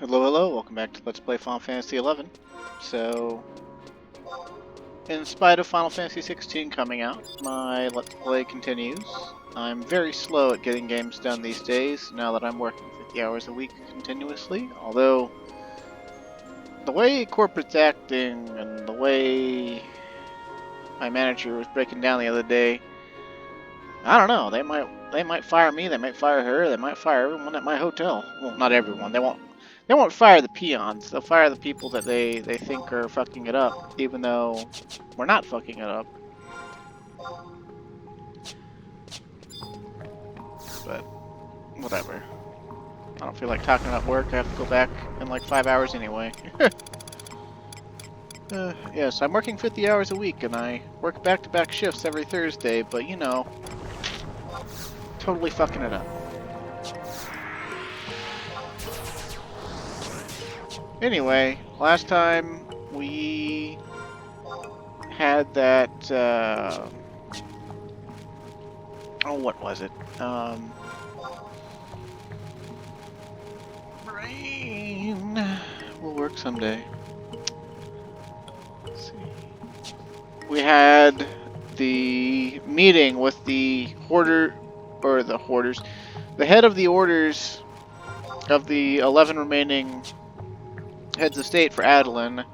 Hello, hello, welcome back to Let's Play Final Fantasy XI. So, in spite of Final Fantasy 16 coming out, my Let's Play continues. I'm very slow at getting games done these days, now that I'm working 50 hours a week continuously, although the way corporate's acting and the way my manager was breaking down the other day, I don't know, they might fire me, they might fire her, they might fire everyone at my hotel. Well, not everyone, they won't fire the peons. They'll fire the people that they think are fucking it up, even though we're not fucking it up. But whatever. I don't feel like talking about work. I have to go back in like 5 hours anyway. Yes, I'm working 50 hours a week, and I work back-to-back shifts every Thursday, but you know, totally fucking it up. Anyway, last time we had that, oh, what was it? Brain will work someday. Let's see. We had the meeting with the hoarder, or the hoarders, the head of the orders of the 11 remaining heads of state for Adoulin,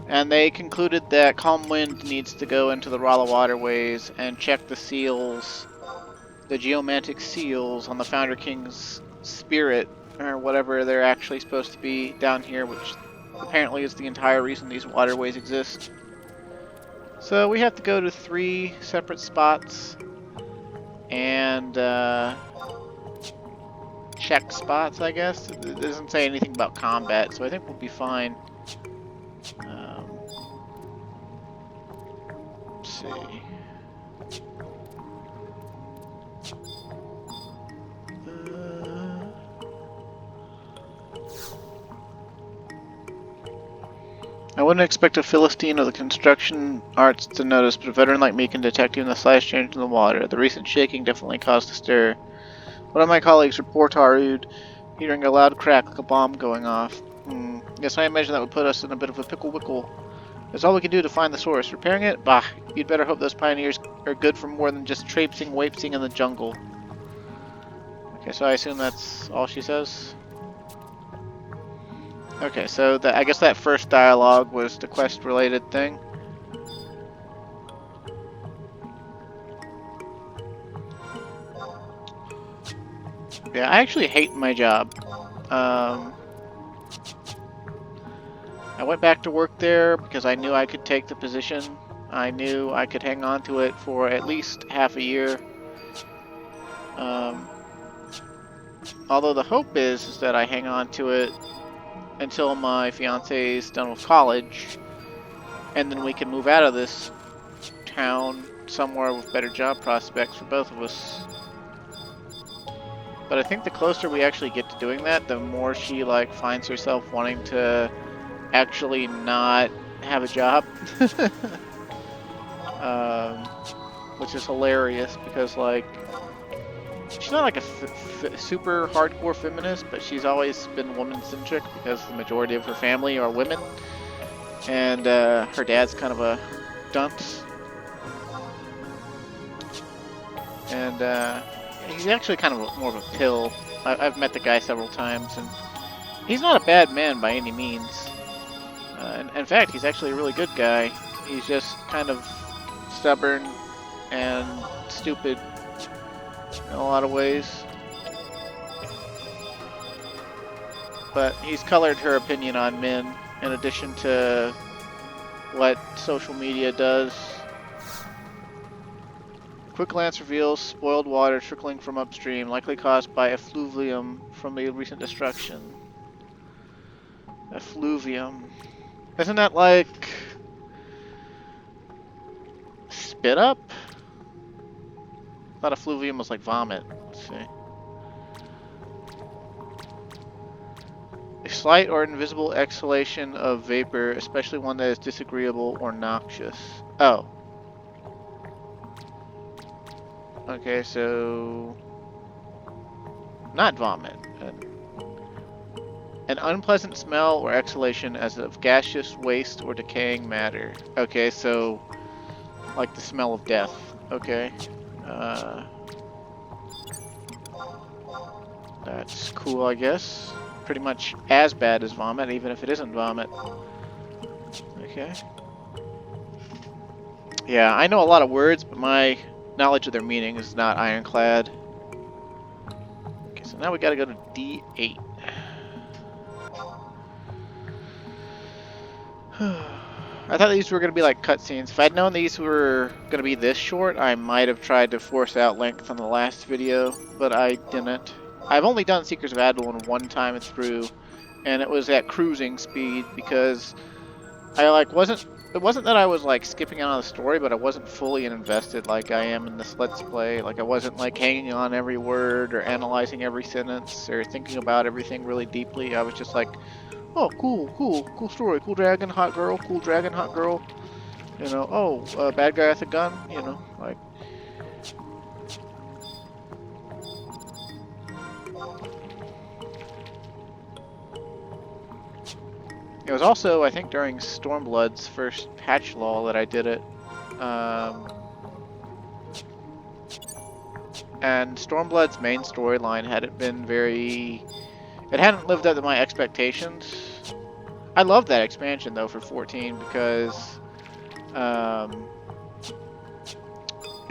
and they concluded that Calm Wind needs to go into the Rala Waterways and check the seals, the geomantic seals on the Founder King's spirit, or whatever they're actually supposed to be down here, which apparently is the entire reason these waterways exist. So we have to go to 3 separate spots and check spots, I guess. It doesn't say anything about combat, so I think we'll be fine. Let's see. I wouldn't expect a Philistine of the construction arts to notice, but a veteran like me can detect even the slightest change in the water. The recent shaking definitely caused a stir. One of my colleagues reported hearing a loud crack like a bomb going off. Yes, I imagine that would put us in a bit of a pickle-wickle. That's all we can do to find the source. Repairing it? Bah, you'd better hope those pioneers are good for more than just traipsing, wapsing in the jungle. Okay, so I assume that's all she says? Okay, so I guess that first dialogue was the quest-related thing. Yeah, I actually hate my job. I went back to work there because I knew I could take the position. I knew I could hang on to it for at least half a year. Although the hope is that I hang on to it until my fiance is done with college, and then we can move out of this town somewhere with better job prospects for both of us. But I think the closer we actually get to doing that, the more she like finds herself wanting to actually not have a job. Which is hilarious because like she's not like a super hardcore feminist, but she's always been woman-centric because the majority of her family are women, and her dad's kind of a dunce, and he's actually kind of more of a pill. I've met the guy several times, and he's not a bad man by any means. In fact, he's actually a really good guy. He's just kind of stubborn and stupid in a lot of ways. But he's colored her opinion on men in addition to what social media does. Quick glance reveals spoiled water trickling from upstream, likely caused by effluvium from the recent destruction. Effluvium. Isn't that like spit up? I thought effluvium was like vomit. Let's see. A slight or invisible exhalation of vapor, especially one that is disagreeable or noxious. Oh. Okay, so not vomit. An unpleasant smell or exhalation as of gaseous waste or decaying matter. Okay, so like the smell of death. Okay. That's cool, I guess. Pretty much as bad as vomit, even if it isn't vomit. Okay. Yeah, I know a lot of words, but my knowledge of their meaning is not ironclad. Okay, so now we gotta go to D8. I thought these were going to be like cutscenes. If I'd known these were going to be this short, I might have tried to force out length on the last video, but I didn't. I've only done Seekers of Adoulin one time through, and it was at cruising speed because I like wasn't. It wasn't that I was like skipping out on the story, but I wasn't fully invested like I am in this Let's Play. Like I wasn't like hanging on every word or analyzing every sentence or thinking about everything really deeply. I was just like, oh, cool story, cool dragon, hot girl, you know, oh, bad guy with a gun, you know, like. It was also, I think, during Stormblood's first patch law that I did it. And Stormblood's main storyline hadn't been very... It hadn't lived up to my expectations. I loved that expansion, though, for 14, because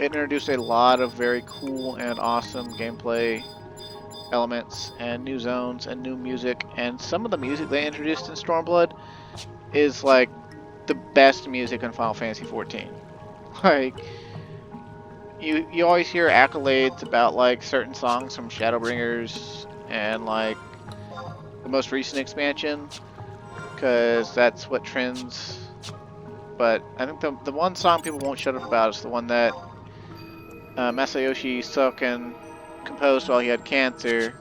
it introduced a lot of very cool and awesome gameplay elements and new zones and new music, and some of the music they introduced in Stormblood is like the best music in Final Fantasy XIV. Like, you always hear accolades about like certain songs from Shadowbringers and like the most recent expansion, because that's what trends. But I think the one song people won't shut up about is the one that Masayoshi Soken composed while he had cancer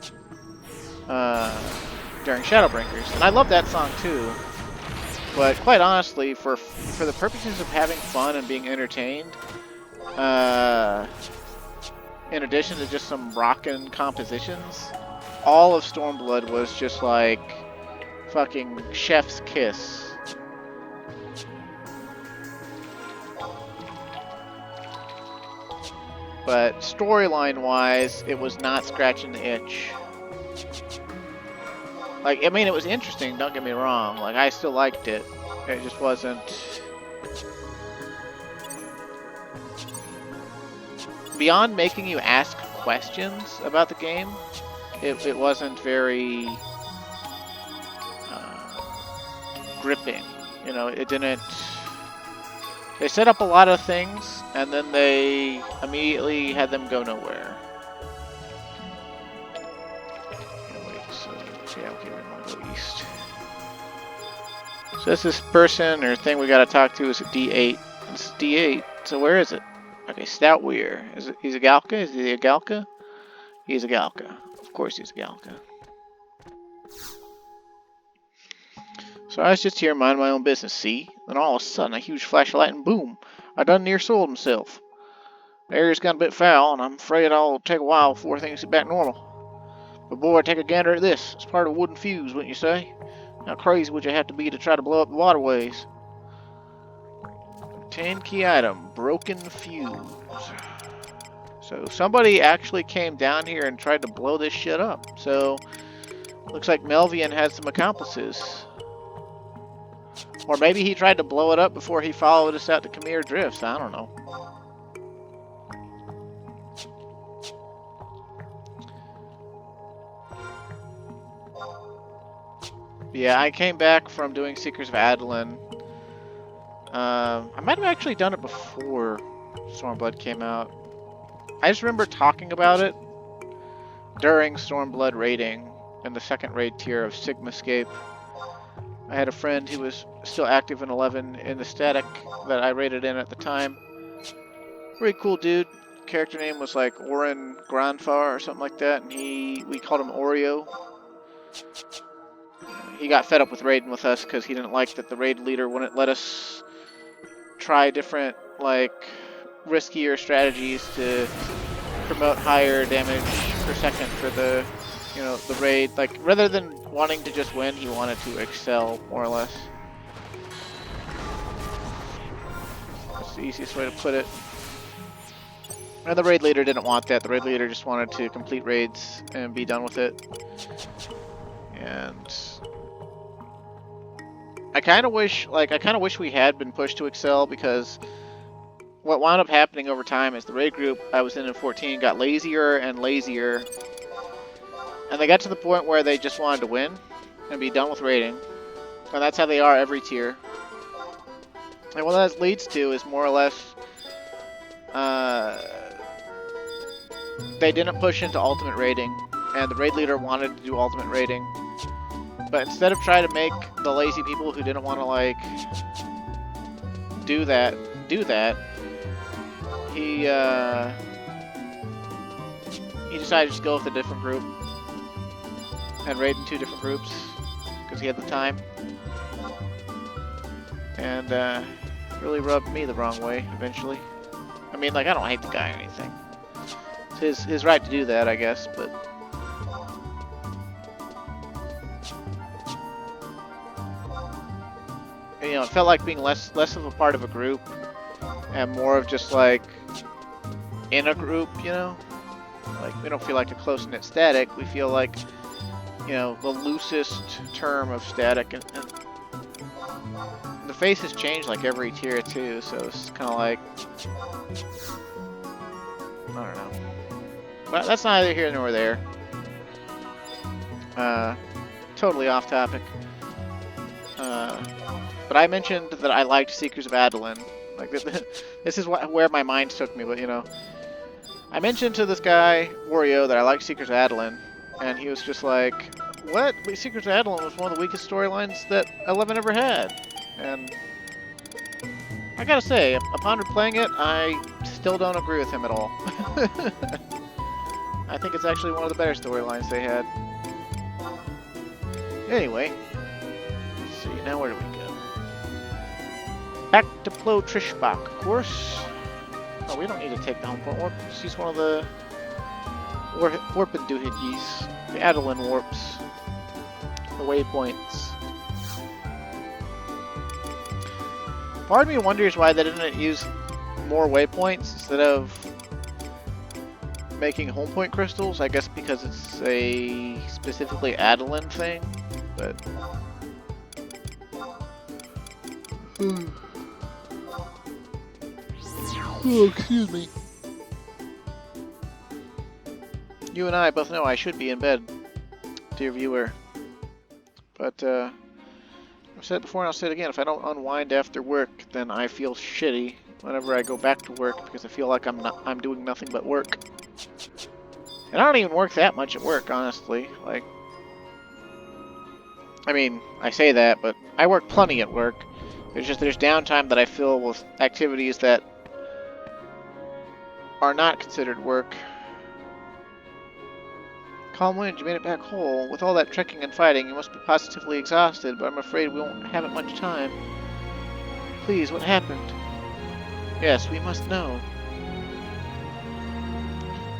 during Shadowbringers, and I love that song too. But quite honestly, for the purposes of having fun and being entertained, in addition to just some rockin' compositions, all of Stormblood was just like fucking chef's kiss. But storyline-wise, it was not scratching the itch. Like, I mean, it was interesting, don't get me wrong. Like, I still liked it. It just wasn't... Beyond making you ask questions about the game, it wasn't very gripping. You know, it didn't... They set up a lot of things, and then they immediately had them go nowhere. Yeah, okay, we're gonna go east. So that's this person or thing we gotta talk to is a D8. It's D8, so where is it? Okay, Stout Weir. He's a Galka? Is he a Galka? He's a Galka. Of course he's a Galka. So I was just here minding my own business, see? Then all of a sudden, a huge flash of light and boom! I done near sold himself. The area's got a bit foul, and I'm afraid it'll take a while before things get back normal. But boy, take a gander at this. It's part of a wooden fuse, wouldn't you say? How crazy would you have to be to try to blow up the waterways? 10 key item, broken fuse. So somebody actually came down here and tried to blow this shit up. So looks like Melvian had some accomplices. Or maybe he tried to blow it up before he followed us out to Khmer Drifts. I don't know. Yeah, I came back from doing Seekers of Adoulin. I might have actually done it before Stormblood came out. I just remember talking about it during Stormblood raiding in the second raid tier of Sigmascape. I had a friend who was still active in 11 in the static that I raided in at the time. Pretty cool dude. Character name was like Oren Granfar or something like that, and we called him Oreo. He got fed up with raiding with us because he didn't like that the raid leader wouldn't let us try different, like, riskier strategies to promote higher damage per second for the you know, the raid, like, rather than wanting to just win, he wanted to excel, more or less. That's the easiest way to put it. And the raid leader didn't want that. The raid leader just wanted to complete raids and be done with it. And I kind of wish we had been pushed to excel, because what wound up happening over time is the raid group I was in 14 got lazier and lazier. And they got to the point where they just wanted to win and be done with raiding. And that's how they are every tier. And what that leads to is more or less, they didn't push into ultimate raiding, and the raid leader wanted to do ultimate raiding. But instead of trying to make the lazy people who didn't want to, like, do that, he decided to just go with a different group and raid in 2 different groups because he had the time, and really rubbed me the wrong way eventually. I mean, like, I don't hate the guy or anything. It's his right to do that, I guess, but you know, it felt like being less of a part of a group and more of just like in a group, you know? Like, we don't feel like a close-knit static, we feel like, you know, the loosest term of static, and the faces change like every tier too, so it's kind of like, I don't know. But that's neither here nor there. Totally off topic. But I mentioned that I liked Seekers of Adoulin. Like, this is where my mind took me, but you know. I mentioned to this guy, Wario, that I liked Seekers of Adoulin, and he was just like, what? Seekers of Adoulin was one of the weakest storylines that 11 ever had. And I gotta say, upon replaying it, I still don't agree with him at all. I think it's actually one of the better storylines they had. Anyway, let's see, now where do we go? Back to Plo Trishbach, of course. Oh, we don't need to take the home point warp. Let's use one of the warping doohickeys. The Adoulin warps. The waypoints. Part of me wonders why they didn't use more waypoints instead of making home point crystals. I guess because it's a specifically Adoulin thing, but oh, excuse me. You and I both know I should be in bed, dear viewer. But I've said it before and I'll say it again, if I don't unwind after work, then I feel shitty whenever I go back to work, because I feel like I'm doing nothing but work. And I don't even work that much at work, honestly. Like, I mean, I say that, but I work plenty at work. There's downtime that I fill with activities that are not considered work. Calm wind, you made it back whole. With all that trekking and fighting, you must be positively exhausted, but I'm afraid we won't have it much time. Please, what happened? Yes, we must know.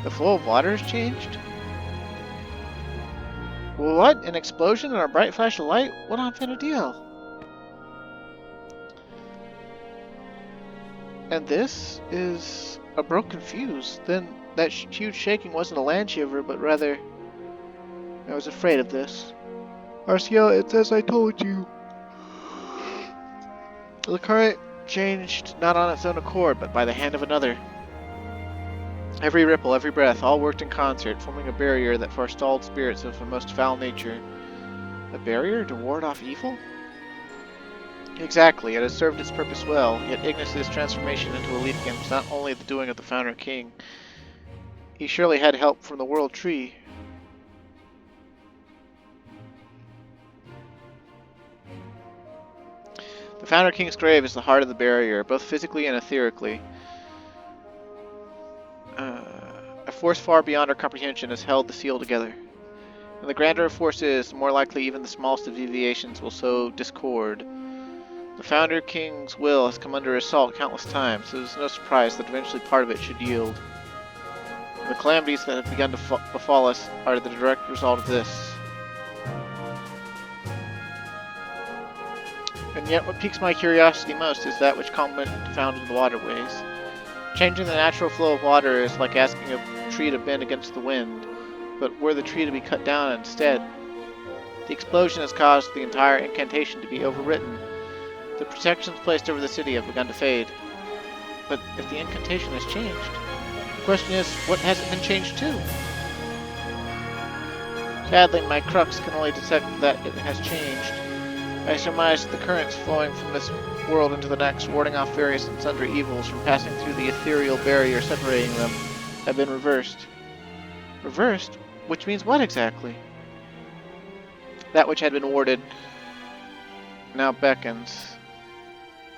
The flow of water has changed? What? An explosion and a bright flash of light? What on fin a deal? And this is a broken fuse. Then that huge shaking wasn't a land shiver, but rather, I was afraid of this. Arceal, it's as I told you. The current changed not on its own accord, but by the hand of another. Every ripple, every breath, all worked in concert, forming a barrier that forestalled spirits of the most foul nature. A barrier to ward off evil? Exactly, it has served its purpose well, yet Ignis' transformation into a Leafkin was not only the doing of the Founder King. He surely had help from the World Tree. The Founder King's grave is the heart of the barrier, both physically and etherically. A force far beyond our comprehension has held the seal together. And the grander a force is, the more likely even the smallest of deviations will sow discord. The Founder King's will has come under assault countless times, so it is no surprise that eventually part of it should yield. The calamities that have begun to befall us are the direct result of this. And yet what piques my curiosity most is that which calm wind found in the waterways. Changing the natural flow of water is like asking a tree to bend against the wind, but were the tree to be cut down instead. The explosion has caused the entire incantation to be overwritten. The protections placed over the city have begun to fade. But if the incantation has changed, the question is, what has it been changed to? Sadly, my crux can only detect that it has changed. I surmise the currents flowing from this world into the next, warding off various and sundry evils from passing through the ethereal barrier separating them, have been reversed. Reversed? Which means what exactly? That which had been warded now beckons.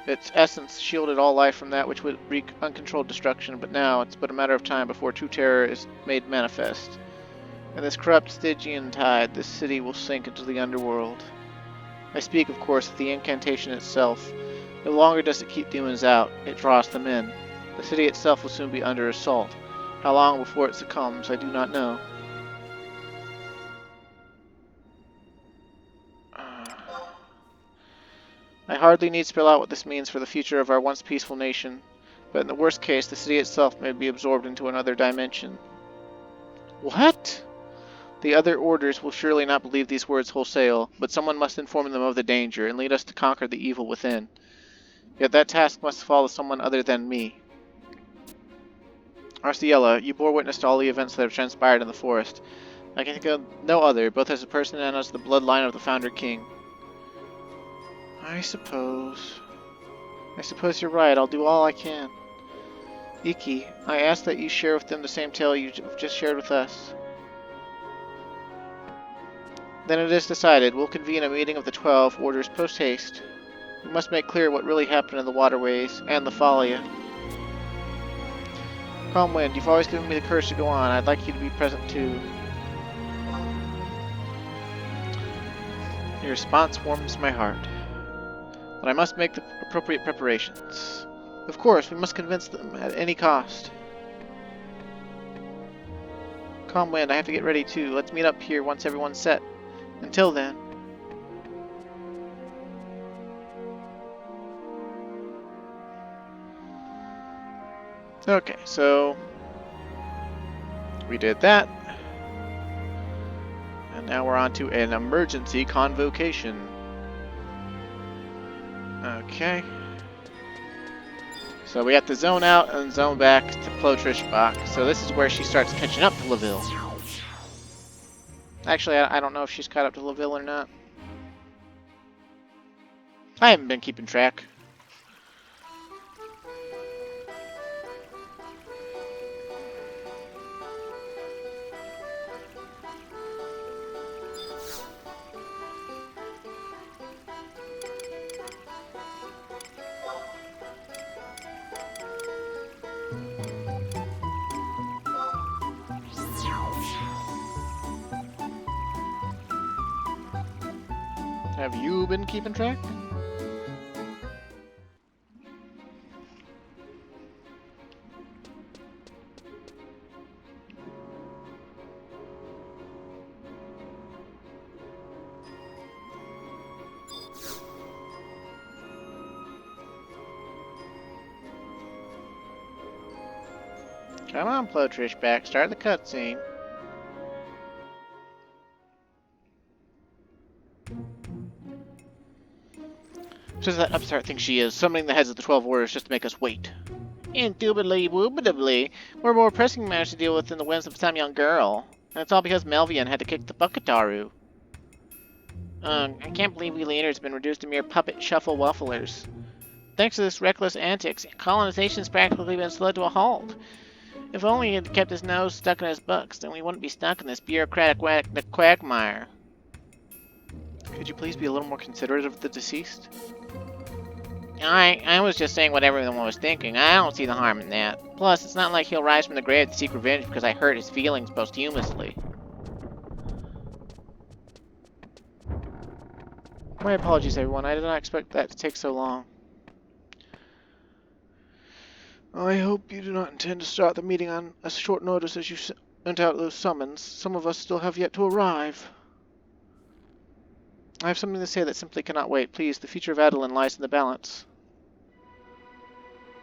Its essence shielded all life from that which would wreak uncontrolled destruction, but now it's but a matter of time before true terror is made manifest. In this corrupt Stygian tide, this city will sink into the underworld. I speak, of course, of the incantation itself. No longer does it keep demons out, it draws them in. The city itself will soon be under assault. How long before it succumbs, I do not know. I hardly need spell out what this means for the future of our once peaceful nation, but in the worst case, the city itself may be absorbed into another dimension. What? The other orders will surely not believe these words wholesale, but someone must inform them of the danger and lead us to conquer the evil within. Yet that task must fall to someone other than me. Arciella, you bore witness to all the events that have transpired in the forest. I can think of no other, both as a person and as the bloodline of the Founder King. I suppose you're right. I'll do all I can. Iki, I ask that you share with them the same tale you've just shared with us. Then it is decided. We'll convene a meeting of the 12 orders post-haste. We must make clear what really happened in the waterways and the Thalia. Calm Wind, you've always given me the courage to go on. I'd like you to be present too. Your response warms my heart. But I must make the appropriate preparations. Of course, we must convince them at any cost. Calm Wind, I have to get ready too. Let's meet up here once everyone's set. Until then. Okay, so we did that. And now we're on to an emergency convocation. Okay. So we have to zone out and zone back to Plotrischbach. So this is where she starts catching up to Laville. Actually, I don't know if she's caught up to Laville or not. I haven't been keeping track. Have you been keeping track? Come on, Plotrischbach, start the cutscene. Who's that upstart thinks she is, summoning the heads of the 12 orders just to make us wait? Indubitably, we're more pressing matters to deal with than the whims of some young girl. And it's all because Melvian had to kick the Bucketaru. I can't believe we leaders have been reduced to mere puppet shuffle-wufflers. Thanks to this reckless antics, colonization's practically been slowed to a halt. If only he had kept his nose stuck in his books, then we wouldn't be stuck in this bureaucratic quagmire. Could you please be a little more considerate of the deceased? I was just saying what everyone was thinking. I don't see the harm in that. Plus, it's not like he'll rise from the grave to seek revenge because I hurt his feelings posthumously. My apologies, everyone. I did not expect that to take so long. I hope you do not intend to start the meeting on as short notice as you sent out those summons. Some of us still have yet to arrive. I have something to say that simply cannot wait. Please, the future of Adoulin lies in the balance.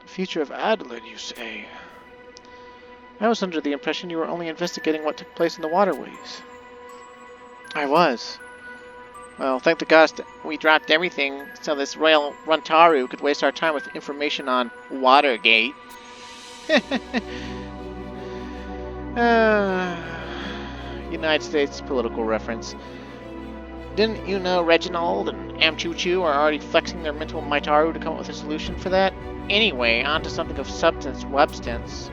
The future of Adoulin, you say? I was under the impression you were only investigating what took place in the waterways. I was. Well, thank the gods that we dropped everything so this Royal Runtaru could waste our time with information on Watergate. United States political reference. Didn't you know Reginald and Amchuchu are already flexing their mental Maitaru to come up with a solution for that? Anyway, on to something of substance, webstance.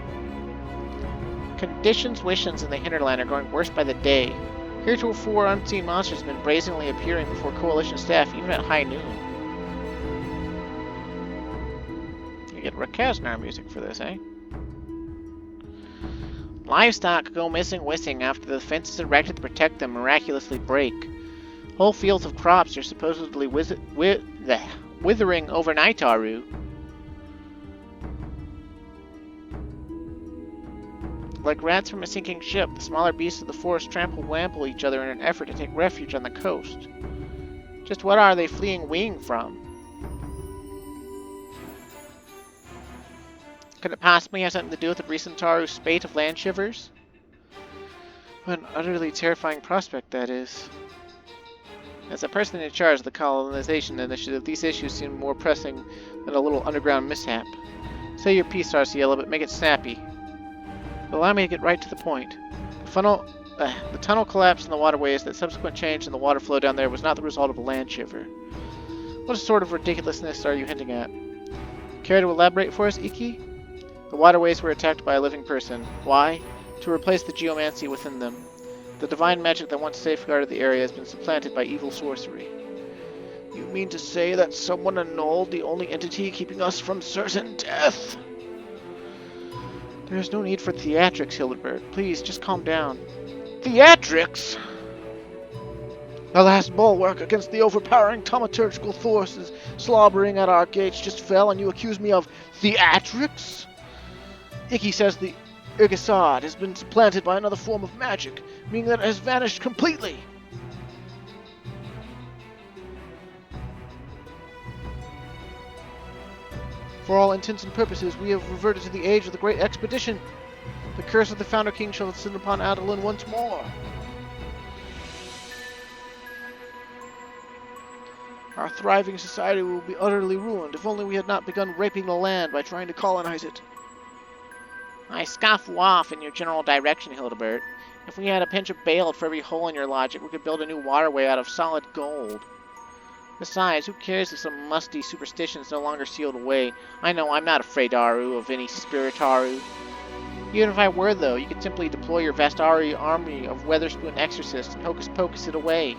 Conditions, wishes in the hinterland are growing worse by the day. Heretofore unseen monsters have been brazenly appearing before Coalition staff, even at high noon. You get Rakaznar music for this, eh? Livestock go missing after the fences erected to protect them miraculously break. Whole fields of crops are supposedly withering overnight, Aru. Like rats from a sinking ship, the smaller beasts of the forest trample-wample each other in an effort to take refuge on the coast. Just what are they fleeing from? Could it possibly have something to do with the recent Taru's spate of land shivers? What an utterly terrifying prospect that is. As a person in charge of the colonization initiative, these issues seem more pressing than a little underground mishap. Say your piece, Arciela, but make it snappy. But allow me to get right to the point. The tunnel collapse in the waterways, that subsequent change in the water flow down there was not the result of a land shiver. What sort of ridiculousness are you hinting at? Care to elaborate for us, Iki? The waterways were attacked by a living person. Why? To replace the geomancy within them. The divine magic that once safeguarded the area has been supplanted by evil sorcery. You mean to say that someone annulled the only entity keeping us from certain death? There's no need for theatrics, Hildebert. Please, just calm down. Theatrics? The last bulwark against the overpowering thaumaturgical forces slobbering at our gates just fell, and you accuse me of theatrics? Iki says the Irgisad has been supplanted by another form of magic, meaning that it has vanished completely. For all intents and purposes, we have reverted to the age of the Great Expedition. The curse of the Founder King shall descend upon Adoulin once more. Our thriving society will be utterly ruined if only we had not begun raping the land by trying to colonize it. I scoff off in your general direction, Hildebert. If we had a pinch of bale for every hole in your logic, we could build a new waterway out of solid gold. Besides, who cares if some musty superstition is no longer sealed away? I know I'm not afraid, Aru, of any Spiritaru. Even if I were, though, you could simply deploy your vast army of Weatherspoon exorcists and hocus-pocus it away.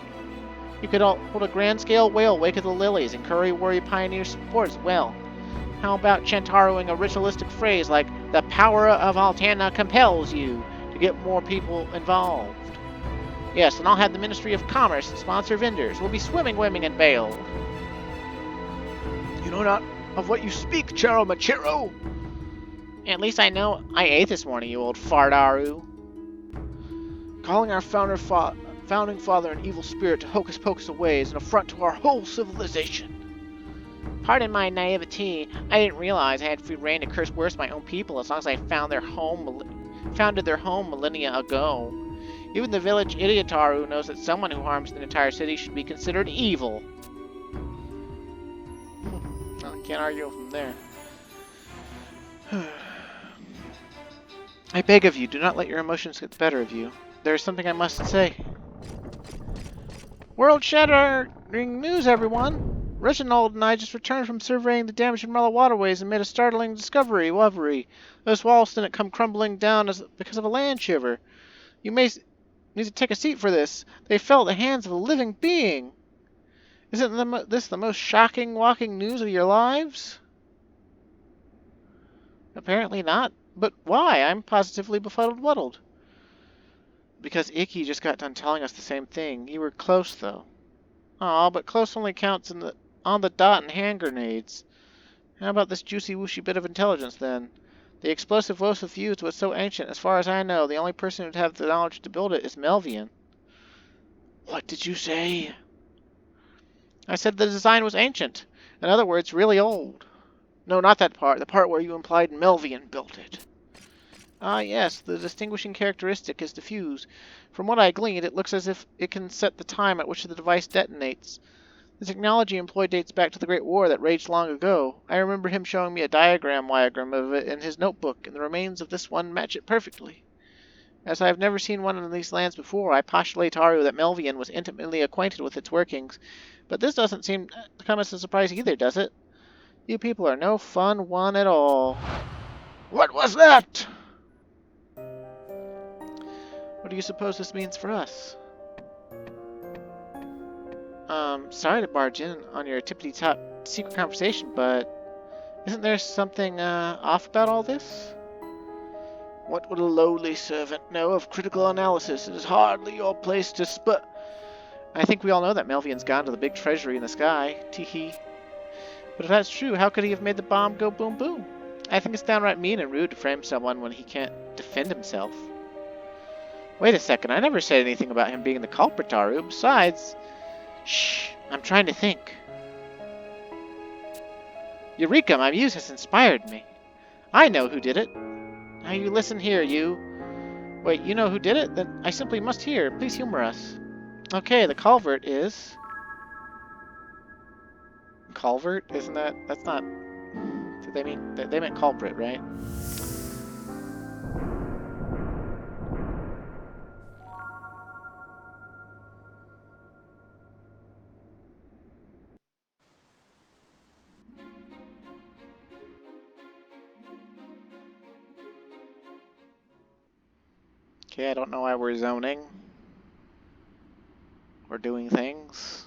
You could hold a grand-scale whale Wake of the Lilies and Curry Warrior Pioneer support as well. How about chantaroing a ritualistic phrase like, the power of Altana compels you, to get more people involved? Yes, and I'll have the Ministry of Commerce and sponsor vendors. We'll be swimming women in bale. You know not of what you speak, Charo Machiro. At least I know I ate this morning, you old fardaru. Calling our founding father an evil spirit to hocus pocus away is an affront to our whole civilization. Pardon my naivety. I didn't realize I had free reign to curse worse my own people as long as I founded their home millennia ago. Even the village Idiotaru knows that someone who harms an entire city should be considered evil. Well, I can't argue from there. I beg of you, do not let your emotions get the better of you. There is something I must say. World-shattering news, everyone! Reginald and I just returned from surveying the damage in Rala Waterways and made a startling discovery. Those walls didn't come crumbling down because of a land shiver. You may need to take a seat for this. They fell at the hands of a living being. Isn't this the most shocking walking news of your lives? Apparently not. But why? I'm positively befuddled. Because Iki just got done telling us the same thing. You were close, though. Aw, but close only counts on the dot and hand grenades. How about this juicy wooshy bit of intelligence, then? The explosive fused was so ancient. As far as I know, the only person who'd have the knowledge to build it is Melvian. What did you say? I said the design was ancient. In other words, really old. No, not that part. The part where you implied Melvian built it. Ah, yes. The distinguishing characteristic is the fuse. From what I gleaned, it looks as if it can set the time at which the device detonates. The technology employed dates back to the Great War that raged long ago. I remember him showing me a diagram of it in his notebook, and the remains of this one match it perfectly. As I have never seen one in these lands before, I postulate to Aru that Melvian was intimately acquainted with its workings. But this doesn't seem to come as a surprise either, does it? You people are no fun one at all. What was that? What do you suppose this means for us? Sorry to barge in on your tippity-top secret conversation, but isn't there something, off about all this? What would a lowly servant know of critical analysis? It is hardly your place to I think we all know that Melvian's gone to the big treasury in the sky. Tee-hee. But if that's true, how could he have made the bomb go boom boom? I think it's downright mean and rude to frame someone when he can't defend himself. Wait a second, I never said anything about him being the culprit, Aru. Besides... Shh, I'm trying to think. Eureka, my muse has inspired me. I know who did it. Now you listen here, you. Wait, you know who did it? Then I simply must hear. Please humor us. Okay, the culvert is... Culvert? Isn't that... That's not... They meant culprit, right? Okay, I don't know why we're zoning. We're doing things.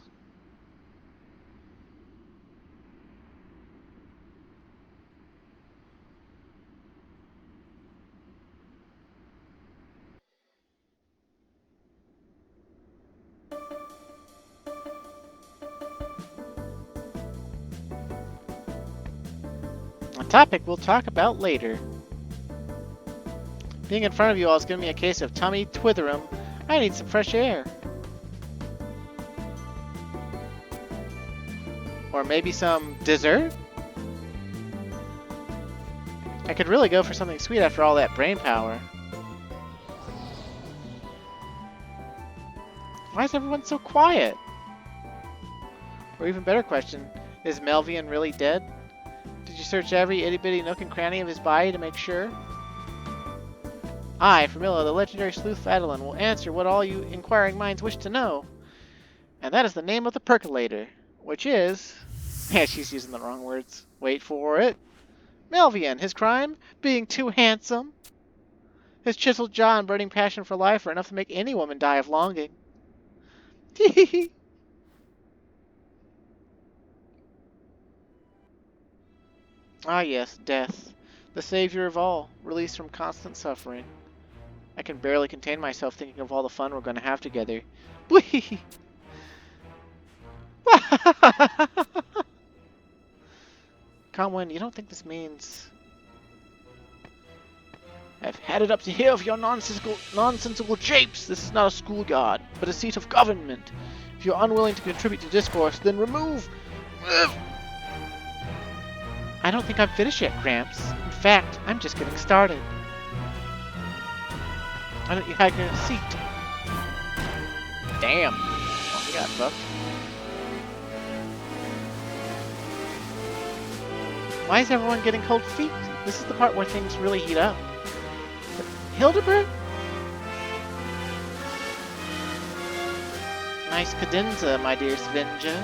A topic we'll talk about later. Being in front of you all is giving me a case of tummy twitherum. I need some fresh air. Or maybe some dessert? I could really go for something sweet after all that brain power. Why is everyone so quiet? Or even better question, is Melvian really dead? Did you search every itty-bitty nook and cranny of his body to make sure? I, Fremilla, the legendary sleuth Adoulin, will answer what all you inquiring minds wish to know. And that is the name of the percolator, which is... Yeah, she's using the wrong words. Wait for it. Melvian, his crime? Being too handsome. His chiseled jaw and burning passion for life are enough to make any woman die of longing. Teehee. Ah yes, death. The savior of all, released from constant suffering. I can barely contain myself thinking of all the fun we're going to have together. Whee! Conwyn, you don't think this means... I've had it up to here of your nonsensical japes! This is not a schoolyard, but a seat of government. If you're unwilling to contribute to discourse, then remove... I don't think I'm finished yet, Gramps. In fact, I'm just getting started. Why don't you have your seat? Damn. Oh, we got fucked. Why is everyone getting cold feet? This is the part where things really heat up. But Hildebert? Nice cadenza, my dear Svenja.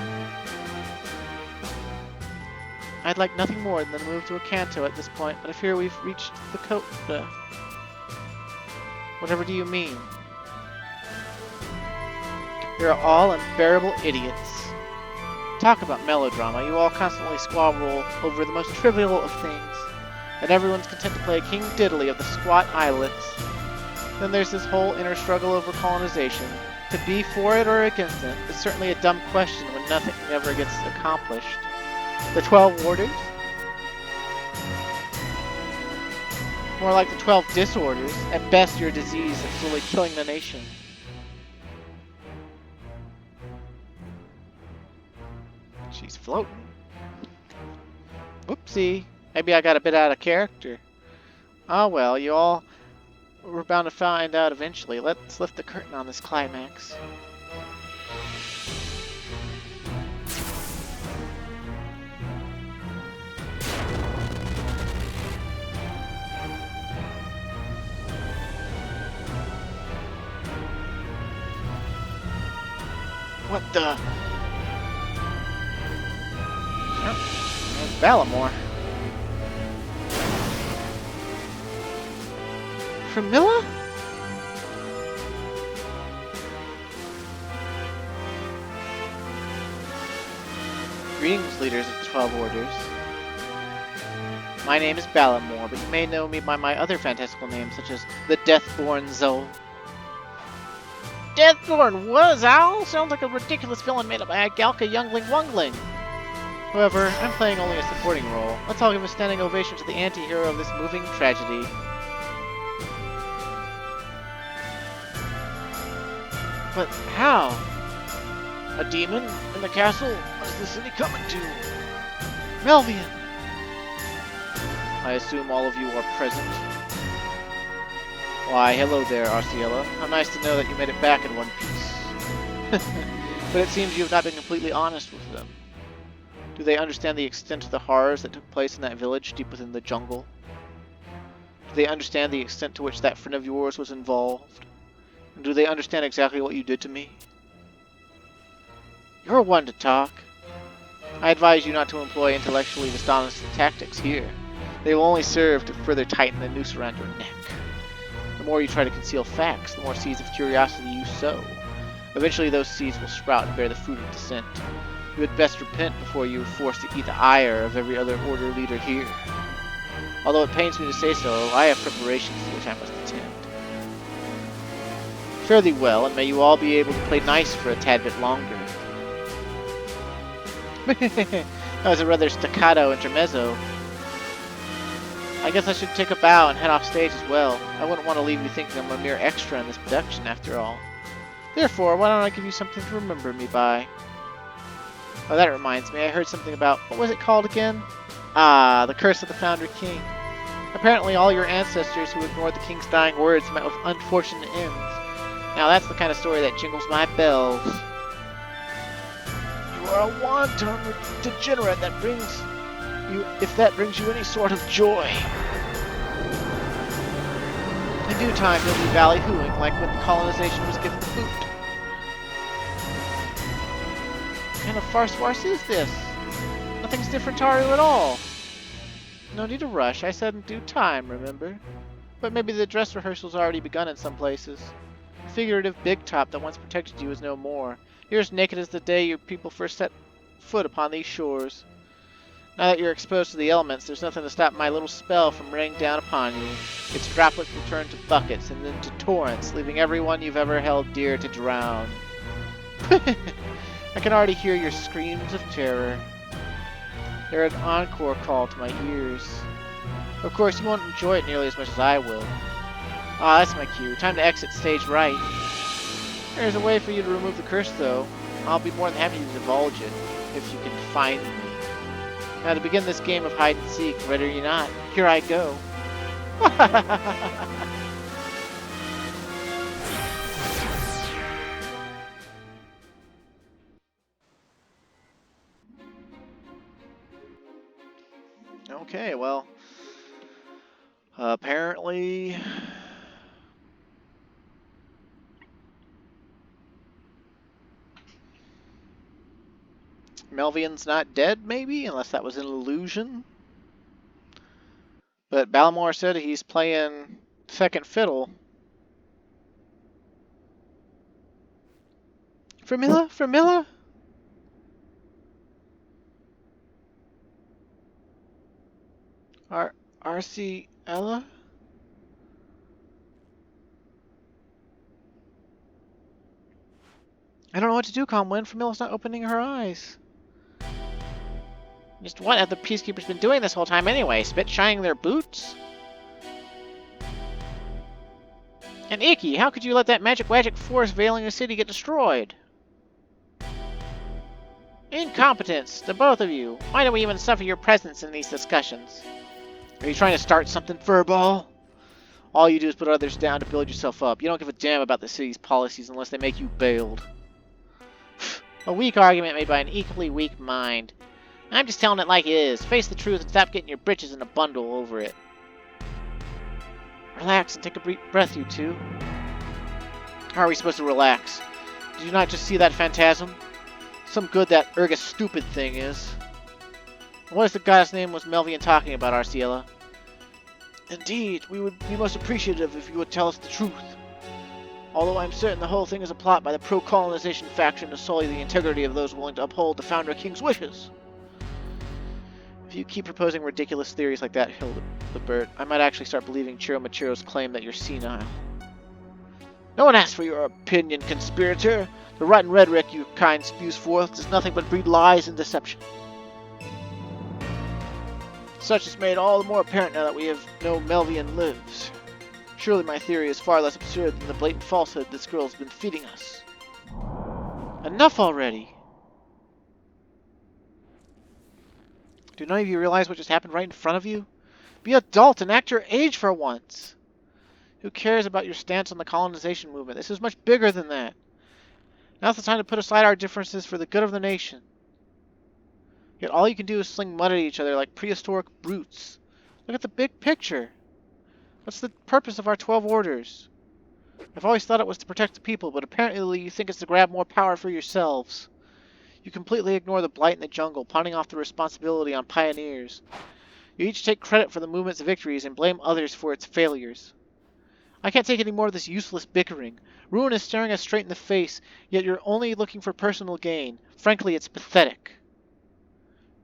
I'd like nothing more than to move to a canto at this point, but I fear we've reached the coda. Whatever do you mean? You're all unbearable idiots. Talk about melodrama. You all constantly squabble over the most trivial of things, and everyone's content to play King Diddley of the squat islets. Then there's this whole inner struggle over colonization. To be for it or against it is certainly a dumb question when nothing ever gets accomplished. The 12 Orders? More like the 12 disorders. At best, you're a disease that's slowly killing the nation. She's floating. Oopsie. Maybe I got a bit out of character. Oh well, you all were bound to find out eventually. Let's lift the curtain on this climax. What the? Oh, there's Ballamore. Fremilla? Greetings, leaders of the 12 Orders. My name is Ballamore, but you may know me by my other fantastical names, such as the Deathborn Zol. Deathborn was owl? Sounds like a ridiculous villain made up by a Galka youngling wungling. However, I'm playing only a supporting role. Let's all give a standing ovation to the anti-hero of this moving tragedy. But how? A demon in the castle? What is the city coming to? Melvian! I assume all of you are present. Why, hello there, Arciella. How nice to know that you made it back in one piece. But it seems you have not been completely honest with them. Do they understand the extent of the horrors that took place in that village deep within the jungle? Do they understand the extent to which that friend of yours was involved? And do they understand exactly what you did to me? You're one to talk. I advise you not to employ intellectually dishonest tactics here. They will only serve to further tighten the noose around your neck. The more you try to conceal facts, the more seeds of curiosity you sow. Eventually those seeds will sprout and bear the fruit of dissent. You had best repent before you are forced to eat the ire of every other order leader here. Although it pains me to say so, I have preparations to which I must attend. Fare thee well, and may you all be able to play nice for a tad bit longer. That was a rather staccato intermezzo. I guess I should take a bow and head off stage as well. I wouldn't want to leave you thinking I'm a mere extra in this production, after all. Therefore, why don't I give you something to remember me by? Oh, that reminds me, I heard something about, what was it called again? Ah, the Curse of the Foundry King. Apparently all your ancestors who ignored the king's dying words met with unfortunate ends. Now that's the kind of story that jingles my bells. You are a wanton degenerate that brings you, if that brings you any sort of joy. In due time you'll be ballyhooing like when colonization was given the boot. What kind of farce is this? Nothing's different to Aru at all. No need to rush, I said in due time, remember? But maybe the dress rehearsal's already begun in some places. The figurative big top that once protected you is no more. You're as naked as the day your people first set foot upon these shores. Now that you're exposed to the elements, there's nothing to stop my little spell from raining down upon you. Its droplets will turn to buckets and then to torrents, leaving everyone you've ever held dear to drown. I can already hear your screams of terror. They're an encore call to my ears. Of course, you won't enjoy it nearly as much as I will. Ah, that's my cue. Time to exit stage right. There's a way for you to remove the curse, though. I'll be more than happy to divulge it, if you can find me. Now, to begin this game of hide-and-seek, ready or you're not, here I go. Okay, well, apparently Melvian's not dead, maybe, unless that was an illusion. But Ballamore said he's playing second fiddle. Fremilla? Fremilla? Arciella? I don't know what to do, Comwyn. Fremilla's not opening her eyes. Just what have the peacekeepers been doing this whole time anyway? Spit shining their boots? And Icky, how could you let that magic force veiling the city get destroyed? Incompetence, the both of you. Why do we even suffer your presence in these discussions? Are you trying to start something, Furball? All you do is put others down to build yourself up. You don't give a damn about the city's policies unless they make you bailed. A weak argument made by an equally weak mind. I'm just telling it like it is. Face the truth and stop getting your britches in a bundle over it. Relax and take a brief breath, you two. How are we supposed to relax? Did you not just see that phantasm? Some good that Urgus stupid thing is. What is the goddess name was Melvian talking about, Arciela? Indeed, we would be most appreciative if you would tell us the truth. Although I'm certain the whole thing is a plot by the pro-colonization faction to sully the integrity of those willing to uphold the Founder King's wishes. If you keep proposing ridiculous theories like that, Hildebert, I might actually start believing Chiro Machiro's claim that you're senile. No one asked for your opinion, conspirator. The rotten rhetoric your kind spews forth does nothing but breed lies and deception. Such is made all the more apparent now that we know Melvian lives. Surely my theory is far less absurd than the blatant falsehood this girl has been feeding us. Enough already! Do none of you realize what just happened right in front of you? Be adult and act your age for once! Who cares about your stance on the colonization movement? This is much bigger than that. Now's the time to put aside our differences for the good of the nation. Yet all you can do is sling mud at each other like prehistoric brutes. Look at the big picture. What's the purpose of our 12 orders? I've always thought it was to protect the people, but apparently you think it's to grab more power for yourselves. You completely ignore the blight in the jungle, pawning off the responsibility on pioneers. You each take credit for the movement's victories and blame others for its failures. I can't take any more of this useless bickering. Ruin is staring us straight in the face, yet you're only looking for personal gain. Frankly, it's pathetic.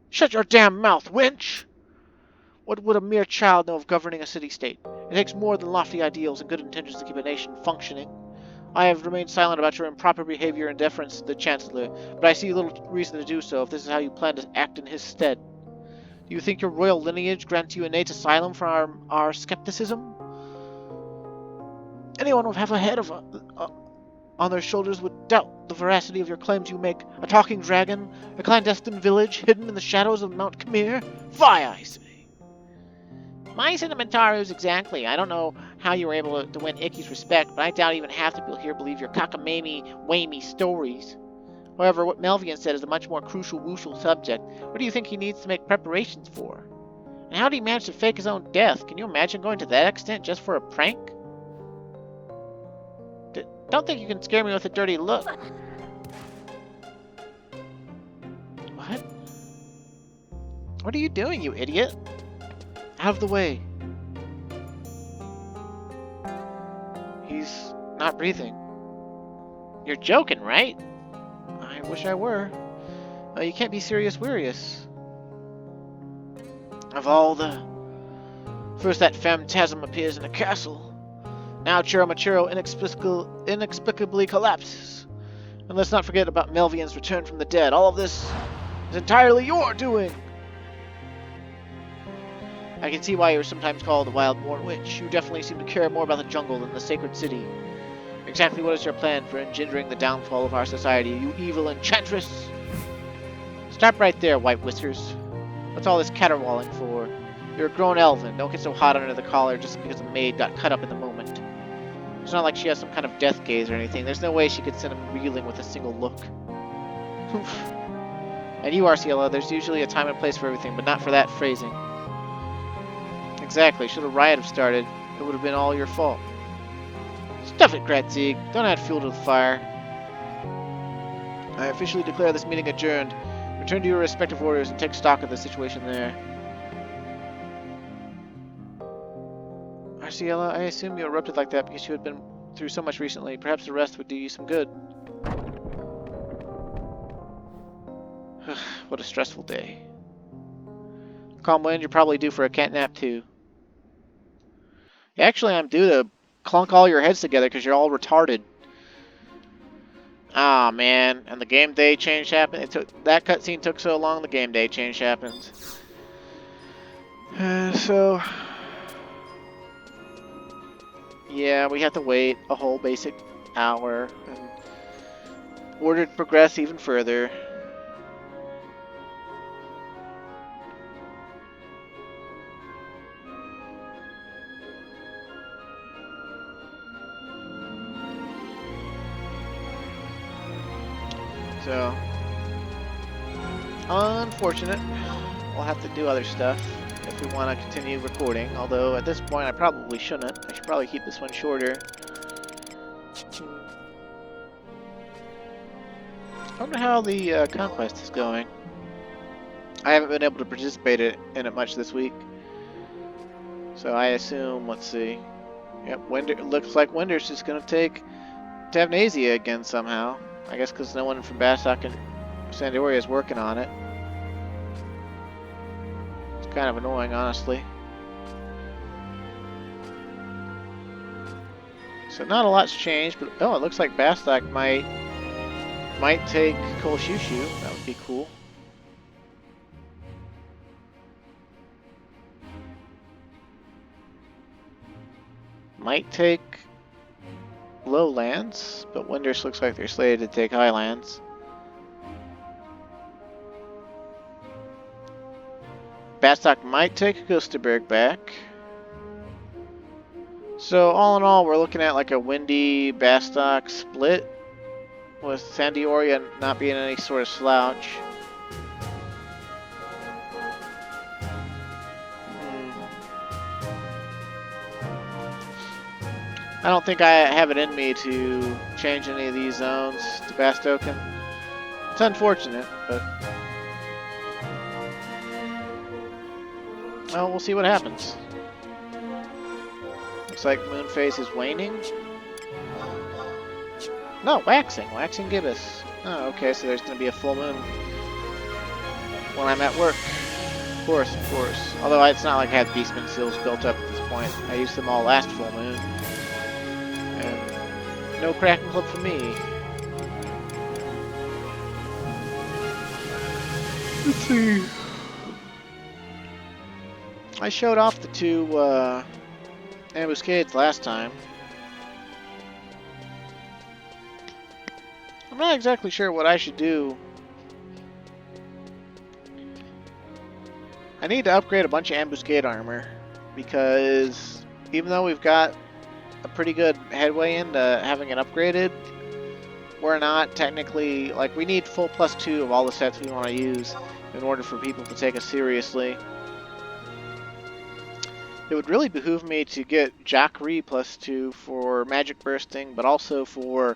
Shut your damn mouth, wench! What would a mere child know of governing a city-state? It takes more than lofty ideals and good intentions to keep a nation functioning. I have remained silent about your improper behavior and deference to the Chancellor, but I see little reason to do so if this is how you plan to act in his stead. Do you think your royal lineage grants you innate asylum for our skepticism? Anyone with half a head on their shoulders would doubt the veracity of your claims you make. A talking dragon, a clandestine village hidden in the shadows of Mount Khmer? Fie, I say! My sentimentarus exactly. I don't know how you were able to win Icky's respect, but I doubt even half the people here believe your cockamamie-wamey stories. However, what Melvian said is a much more crucial subject. What do you think he needs to make preparations for? And how did he manage to fake his own death? Can you imagine going to that extent just for a prank? Don't think you can scare me with a dirty look. What? What are you doing, you idiot? Out of the way. He's not breathing. You're joking, right? I wish I were. You can't be serious. Of all the... First that phantasm appears in a castle. Now Chiro Machiro inexplicably collapses. And let's not forget about Melvian's return from the dead. All of this is entirely your doing. I can see why you were sometimes called the Wild-born Witch. You definitely seem to care more about the jungle than the sacred city. Exactly what is your plan for engendering the downfall of our society, you evil enchantress? Stop right there, White Whiskers. What's all this caterwauling for? You're a grown elven. Don't get so hot under the collar just because a maid got cut up in the moment. It's not like she has some kind of death gaze or anything. There's no way she could send him reeling with a single look. And you, Arciela, there's usually a time and place for everything, but not for that phrasing. Exactly. Should a riot have started, it would have been all your fault. Stuff it, Gratzig. Don't add fuel to the fire. I officially declare this meeting adjourned. Return to your respective orders and take stock of the situation there. Arciela, I assume you erupted like that because you had been through so much recently. Perhaps the rest would do you some good. What a stressful day. Calm wind, you're probably due for a cat nap too. Actually, I'm due to clunk all your heads together because you're all retarded. Ah, man. And the game day change happened. That cutscene took so long, the game day change happens. Yeah, we have to wait a whole basic hour in order to progress even further. So, unfortunate. We'll have to do other stuff if we want to continue recording. Although at this point I probably shouldn't. I should probably keep this one shorter. I wonder how the conquest is going. I haven't been able to participate in it much this week. So I assume, let's see. Yep, looks like Winder's just going to take Tavnasia again somehow. I guess because no one from Bastok and Sandoria is working on it. It's kind of annoying, honestly. So not a lot's changed, but oh, it looks like Bastok might take Kolshushu. That would be cool. Might take Lowlands, but Winders looks like they're slated to take Highlands. Bastok might take Gustaberg back. So all in all, we're looking at like a windy Bastok split, with Sandioria not being any sort of slouch. I don't think I have it in me to change any of these zones to Bastoken. It's unfortunate, but well, we'll see what happens. Looks like moon phase is waning. No, waxing gibbous. Oh, okay, so there's going to be a full moon when I'm at work. Of course. Although it's not like I had Beastman seals built up at this point. I used them all last full moon. And no Kraken Club for me. Let's see. I showed off the two ambuscades last time. I'm not exactly sure what I should do. I need to upgrade a bunch of ambuscade armor, because even though we've got a pretty good headway into having it upgraded, we're not technically, like, we need full +2 of all the sets we want to use in order for people to take us seriously. It would really behoove me to get Jacquerie +2 for magic bursting, but also for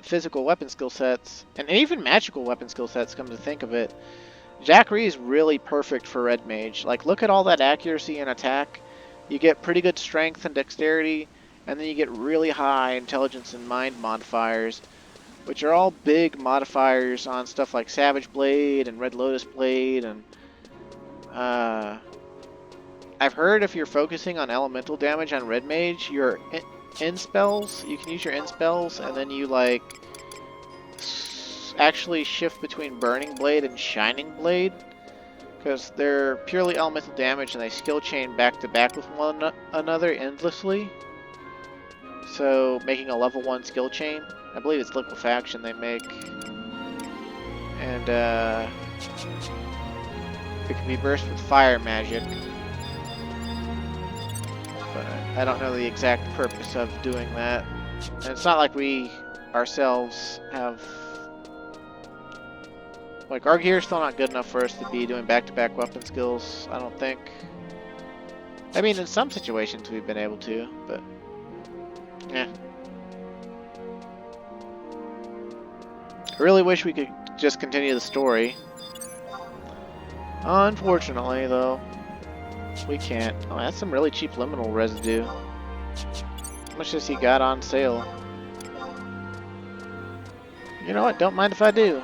physical weapon skill sets, and even magical weapon skill sets, come to think of it. Jacquerie is really perfect for Red Mage. Like, look at all that accuracy and attack. You get pretty good strength and dexterity, and then you get really high intelligence and mind modifiers, which are all big modifiers on stuff like Savage Blade and Red Lotus Blade, and I've heard if you're focusing on elemental damage on Red Mage, your end spells, you can use your end spells, and then you like actually shift between Burning Blade and Shining Blade, because they're purely elemental damage and they skill chain back to back with one another endlessly. So making a level 1 skill chain. I believe it's liquefaction they make, and it can be burst with fire magic. But I don't know the exact purpose of doing that. And it's not like we ourselves have... Like, our gear's still not good enough for us to be doing back-to-back weapon skills, I don't think. I mean, in some situations we've been able to, but... yeah. I really wish we could just continue the story. Unfortunately, though, we can't. Oh, that's some really cheap liminal residue. How much has he got on sale? You know what? Don't mind if I do.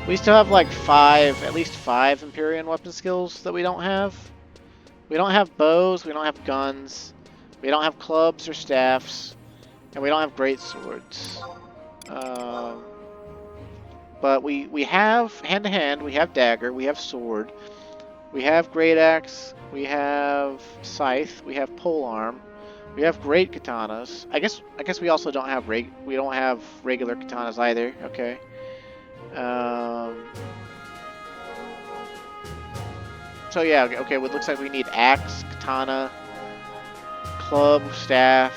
We still have like at least 5 Empyrean weapon skills that we don't have. We don't have bows, we don't have guns, we don't have clubs or staffs, and we don't have great swords. But we have hand-to-hand, we have dagger, we have sword. We have Great Axe, we have Scythe, we have Polearm, we have Great Katanas. I guess we also don't have regular katanas either. Okay. So yeah, okay. Well, it looks like we need axe, katana, club, staff,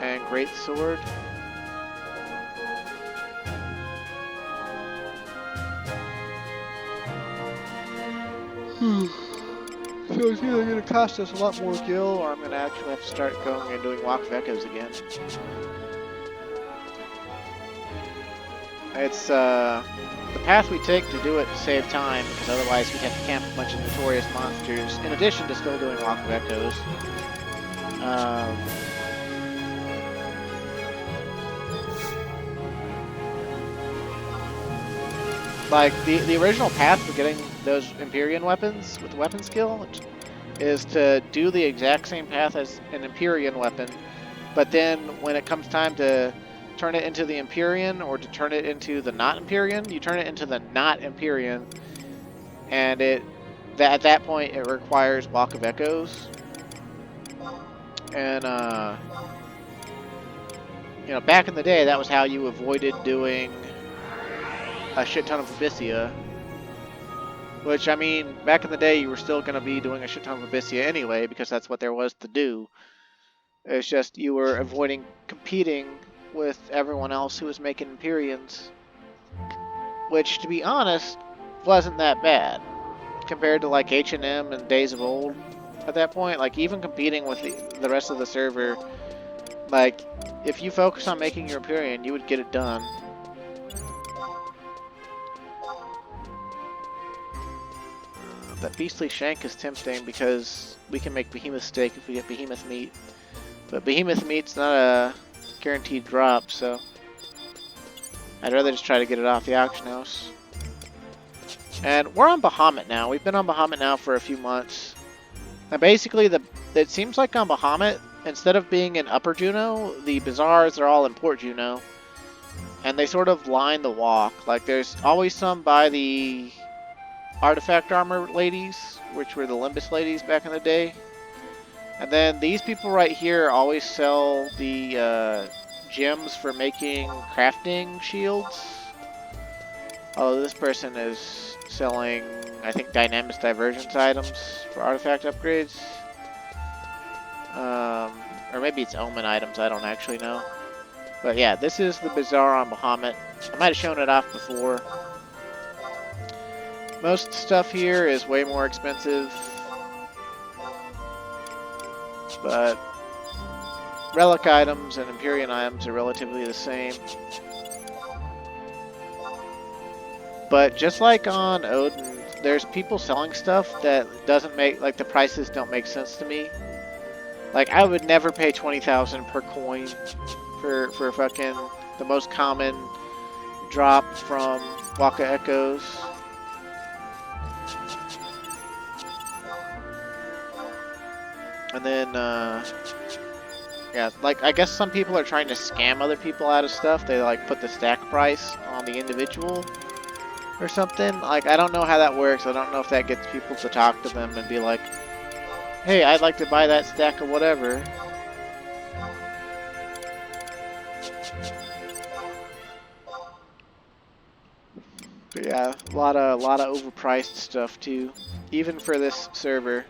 and great sword. So it's either going to cost us a lot more gil, or I'm going to actually have to start going and doing Walk of Echoes again. It's the path we take to do it to save time, because otherwise we'd have to camp a bunch of notorious monsters, in addition to still doing Walk of Echoes. Like, the original path for getting those Empyrean weapons with the weapon skill is to do the exact same path as an Empyrean weapon, but then when it comes time to turn it into the Empyrean or to turn it into the not Empyrean, you turn it into the not Empyrean, and at that point it requires Walk of Echoes. And you know, back in the day, that was how you avoided doing a shit ton of Abyssia. Which, I mean, back in the day, you were still going to be doing a shit ton of Abyssia anyway, because that's what there was to do. It's just you were avoiding competing with everyone else who was making Empyreans. Which, to be honest, wasn't that bad. Compared to, like, H&M and Days of Old at that point. Like, even competing with the rest of the server, like, if you focus on making your Empyrean, you would get it done. That beastly shank is tempting because we can make behemoth steak if we get behemoth meat. But behemoth meat's not a guaranteed drop, so I'd rather just try to get it off the auction house. And we're on Bahamut now. We've been on Bahamut now for a few months. And basically, it seems like on Bahamut, instead of being in Upper Juno, the bazaars are all in Port Juno. And they sort of line the walk. Like, there's always some by the artifact armor ladies, which were the Limbus ladies back in the day. And then these people right here always sell the gems for making crafting shields. Although this person is selling, I think, Dynamis Divergence items for artifact upgrades. Or maybe it's Omen items, I don't actually know. But yeah, this is the bazaar on Bahamut. I might have shown it off before. Most stuff here is way more expensive, but relic items and Empyrean items are relatively the same. But just like on Odin, there's people selling stuff that doesn't make, like, the prices don't make sense to me. Like, I would never pay 20,000 per coin for fucking the most common drop from Waka Echoes. And then, yeah, like, I guess some people are trying to scam other people out of stuff. They, like, put the stack price on the individual or something. Like, I don't know how that works. I don't know if that gets people to talk to them and be like, hey, I'd like to buy that stack of whatever. But yeah, a lot of overpriced stuff too, even for this server.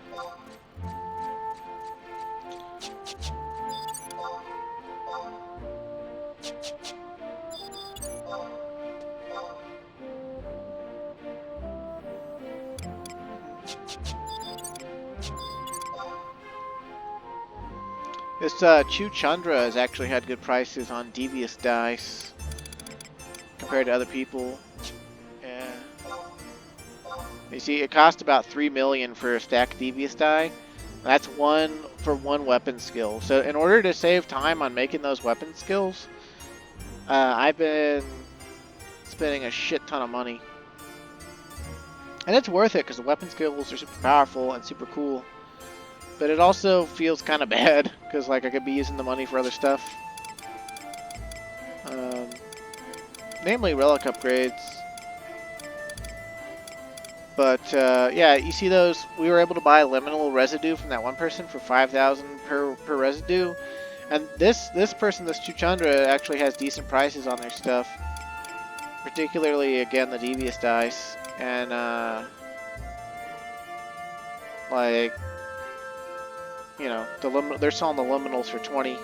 This Chu Chandra has actually had good prices on Devious dice compared to other people. Yeah. You see, it cost about 3 million for a stack Devious die. That's one for one weapon skill. So in order to save time on making those weapon skills, I've been spending a shit ton of money. And it's worth it because the weapon skills are super powerful and super cool. But it also feels kind of bad, because like I could be using the money for other stuff. Namely relic upgrades. But yeah, you see those? We were able to buy liminal residue from that one person for 5,000 per residue, and this person, this Chuchandra, actually has decent prices on their stuff. Particularly, again, the devious dice, and like, you know, they're selling the liminals for 20.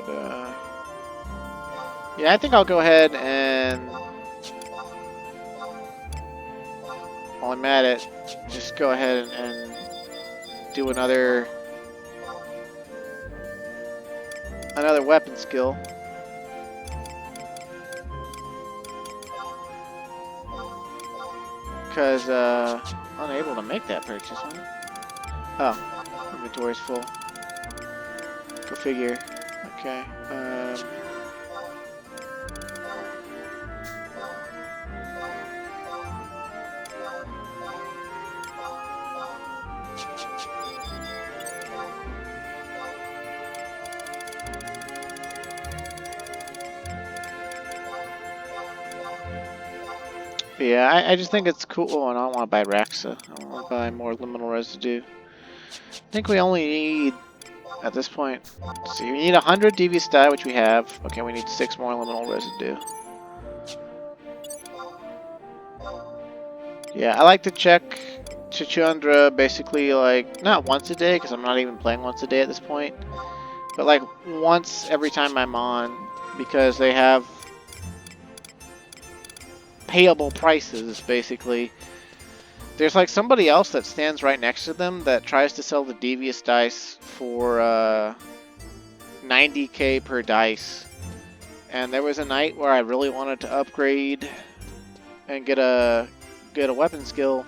But, yeah, I think I'll go ahead and, while I'm at it, just go ahead and do another weapon skill. Because, unable to make that purchase, huh? Oh, inventory's full. Go figure. Okay. But yeah, I just think it's cool. Oh, and I don't want to buy Raxa. I want to buy more liminal residue. I think we only need, at this point, let's see, we need 100 devious dye, which we have. Okay, we need 6 more liminal residue. Yeah, I like to check Chuchandra basically, like, not once a day, because I'm not even playing once a day at this point, but like once every time I'm on, because they have payable prices, basically. There's like somebody else that stands right next to them that tries to sell the devious dice for 90k per dice. And there was a night where I really wanted to upgrade and get a weapon skill,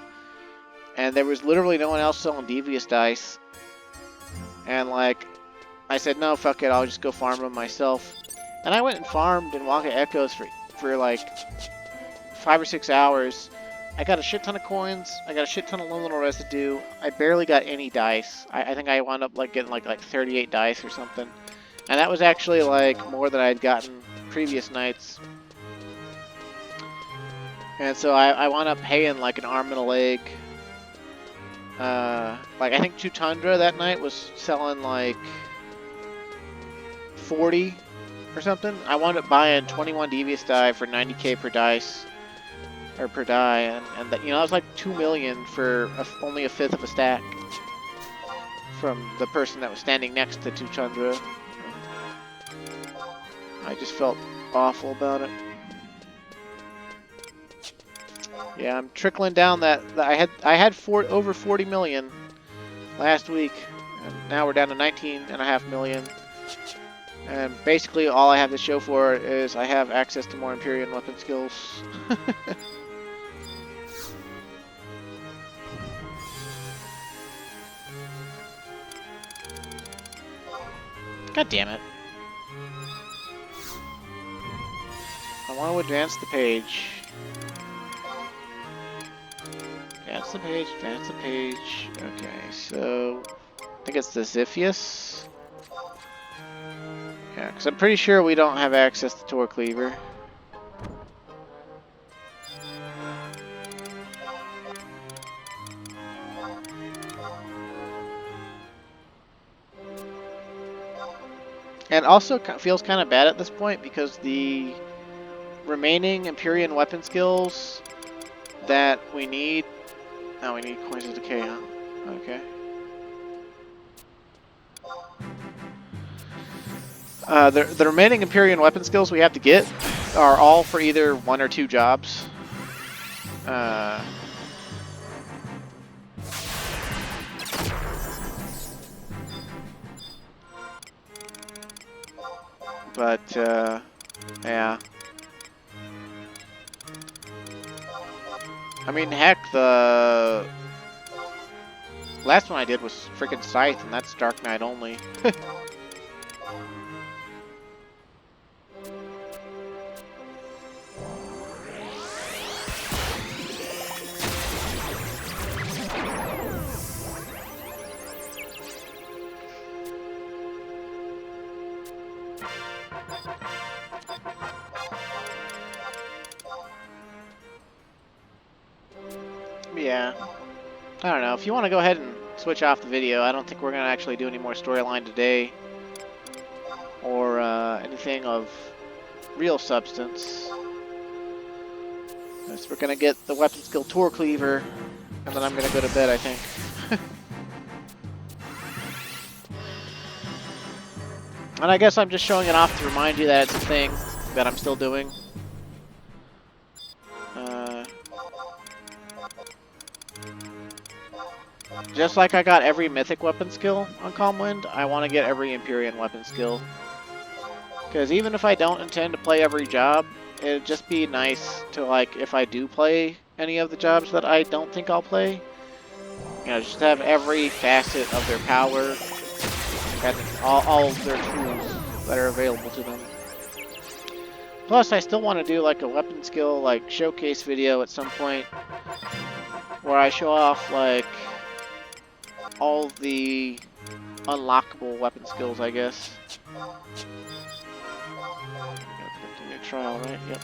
and there was literally no one else selling devious dice. And like, I said, no, fuck it, I'll just go farm them myself. And I went and farmed in Waka Echoes for like 5 or 6 hours. I got a shit ton of coins. I got a shit ton of liminal residue. I barely got any dice. I think I wound up like getting like 38 dice or something. And that was actually like more than I had gotten previous nights. And so I wound up paying like an arm and a leg. Like I think Chuchandra that night was selling like 40 or something. I wound up buying 21 devious die for 90k per dice. Or per die, and that, you know, that was like 2 million for only a fifth of a stack from the person that was standing next to Chuchandra. I just felt awful about it. Yeah, I'm trickling down that I had over 40 million last week, and now we're down to 19.5 million. And basically all I have to show for it is I have access to more Empyrean weapon skills. God damn it. I want to advance the page. Advance the page, advance the page. Okay, so I think it's the Ziphius. Yeah, because I'm pretty sure we don't have access to Torque Cleaver. And also feels kind of bad at this point because the remaining Empyrean weapon skills that we need... Oh, we need Coins of Decay, huh? Okay. The remaining Empyrean weapon skills we have to get are all for either 1 or 2 jobs. But, yeah. I mean, heck, the last one I did was freaking Scythe, and that's Dark Knight only. Yeah. I don't know. If you want to go ahead and switch off the video, I don't think we're going to actually do any more storyline today. Or anything of real substance. So we're going to get the weapon skill Tour Cleaver, and then I'm going to go to bed, I think. And I guess I'm just showing it off to remind you that it's a thing that I'm still doing. Just like I got every mythic weapon skill on Calm Wind, I want to get every Empyrean weapon skill. Because even if I don't intend to play every job, it'd just be nice to, like, if I do play any of the jobs that I don't think I'll play, you know, just have every facet of their power and all of their tools that are available to them. Plus, I still want to do, like, a weapon skill, like, showcase video at some point where I show off, like, all the unlockable weapon skills, I guess. Continue trial, right? Yep.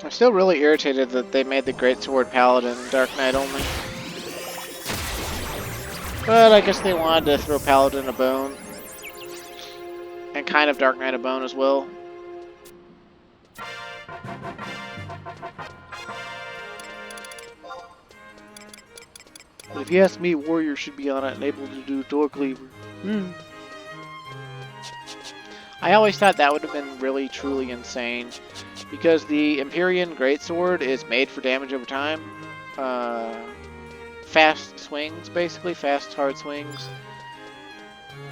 I'm still really irritated that they made the Greatsword Paladin Dark Knight only. But I guess they wanted to throw Paladin a bone. And kind of Dark Knight a bone as well. But if you ask me, Warrior should be on it and able to do Door Cleaver. I always thought that would have been really, truly insane. Because the Empyrean Greatsword is made for damage over time. Fast swings, basically. Fast, hard swings.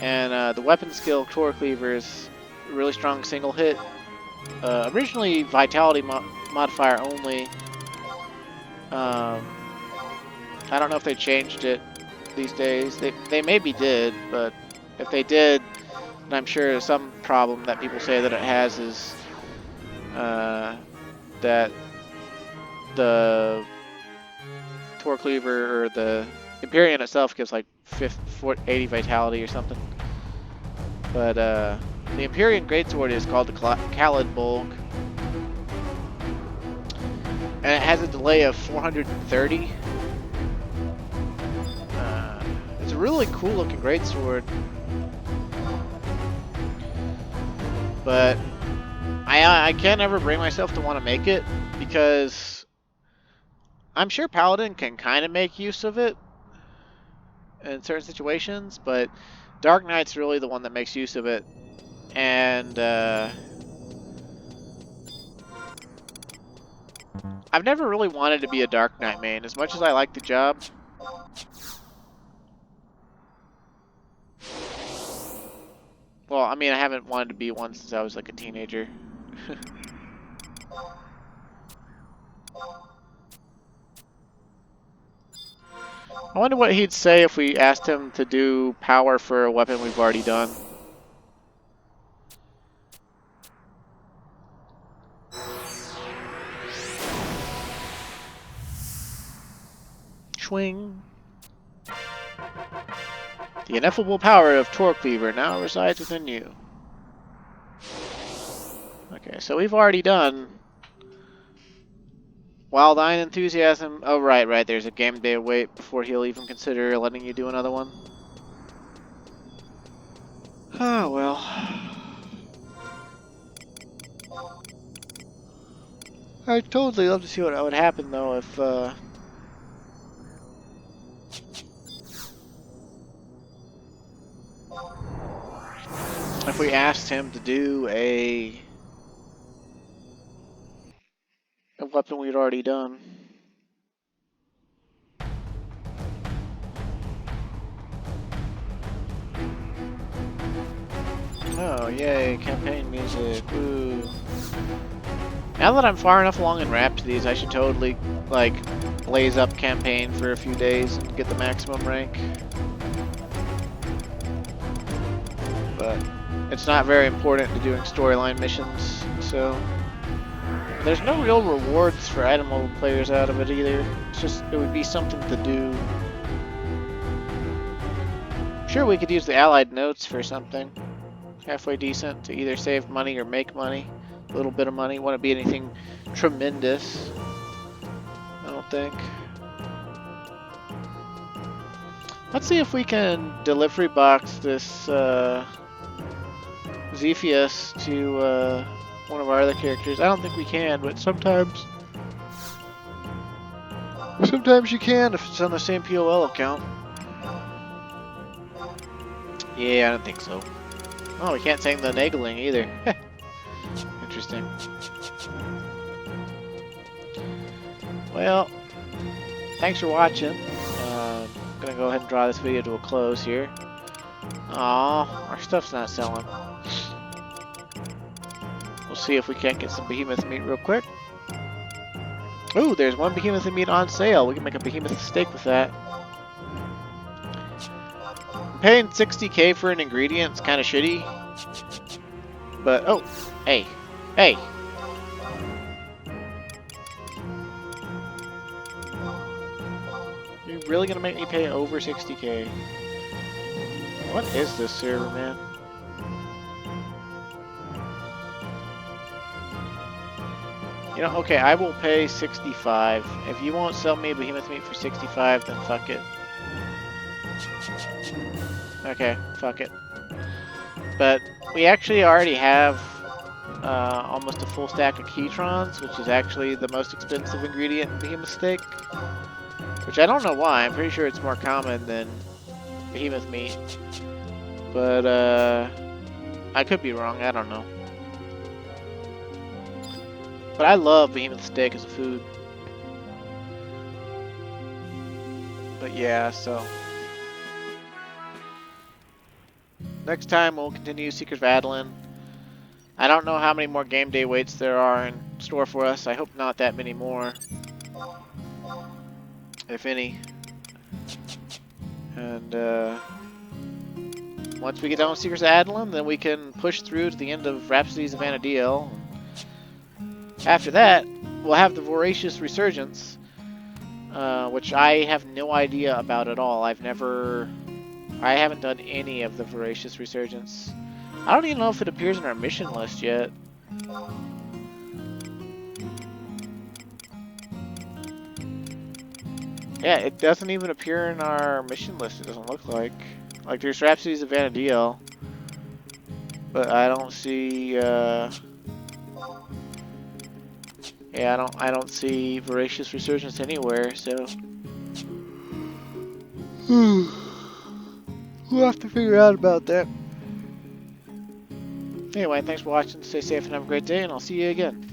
And the weapon skill, Tor Cleaver, is a really strong single hit. Originally, Vitality modifier only. I don't know if they changed it these days. They maybe did, but if they did, then I'm sure some problem that people say that it has is that the Tor Cleaver or the Empyrean itself gives like 80 Vitality or something. But the Empyrean Greatsword is called the Khalid Bulg. And it has a delay of 430. It's a really cool looking greatsword. But I can't ever bring myself to want to make it because I'm sure Paladin can kind of make use of it in certain situations, but Dark Knight's really the one that makes use of it. And I've never really wanted to be a Dark Knight main, as much as I like the job. Well, I mean, I haven't wanted to be one since I was like a teenager. I wonder what he'd say if we asked him to do power for a weapon we've already done. Swing. The ineffable power of Tor Cleaver now resides within you. Okay, so we've already done Wild Eye Enthusiasm. Oh, right. There's a game day wait before he'll even consider letting you do another one. Oh, well. I'd totally love to see what would happen, though, if we asked him to do a weapon we'd already done. Oh, yay, campaign music. Woo. Now that I'm far enough along in Rhapsodies, I should totally, like, blaze up campaign for a few days and get the maximum rank. But it's not very important to doing storyline missions, so... There's no real rewards for item level players out of it either. It's just, it would be something to do. Sure, we could use the allied notes for something halfway decent to either save money or make money. A little bit of money. Wouldn't be anything tremendous, I don't think. Let's see if we can delivery box this Zephyus to one of our other characters. I don't think we can, but sometimes you can if it's on the same POL account. Yeah, I don't think so. Oh, we can't sing the Nagling either. Interesting. Well, thanks for watching. I'm gonna go ahead and draw this video to a close here. Aw, our stuff's not selling. We'll see if we can't get some behemoth meat real quick. Ooh, there's one behemoth meat on sale. We can make a behemoth steak with that. Paying 60k for an ingredient is kind of shitty. But, oh, hey, hey. You're really gonna make me pay over 60k? What is this server, man? You know, okay, I will pay 65. If you won't sell me a behemoth meat for 65, then fuck it. Okay, fuck it. But we actually already have almost a full stack of Keytrons, which is actually the most expensive ingredient in behemoth steak. Which I don't know why. I'm pretty sure it's more common than behemoth meat. But I could be wrong. I don't know. But I love behemoth steak as a food. But yeah, so... Next time we'll continue Secrets of Adoulin. I don't know how many more game day waits there are in store for us. I hope not that many more. If any. And once we get done with Secrets of Adoulin, then we can push through to the end of Rhapsodies of Adoulin. After that, we'll have the Voracious Resurgence, which I have no idea about at all. I haven't done any of the Voracious Resurgence. I don't even know if it appears in our mission list yet. Yeah, it doesn't even appear in our mission list, it doesn't look like. Like, there's Rhapsodies of Adoulin, but I don't see, yeah, I don't see Voracious Resurgence anywhere, so... We'll have to figure out about that. Anyway, thanks for watching, stay safe and have a great day, and I'll see you again.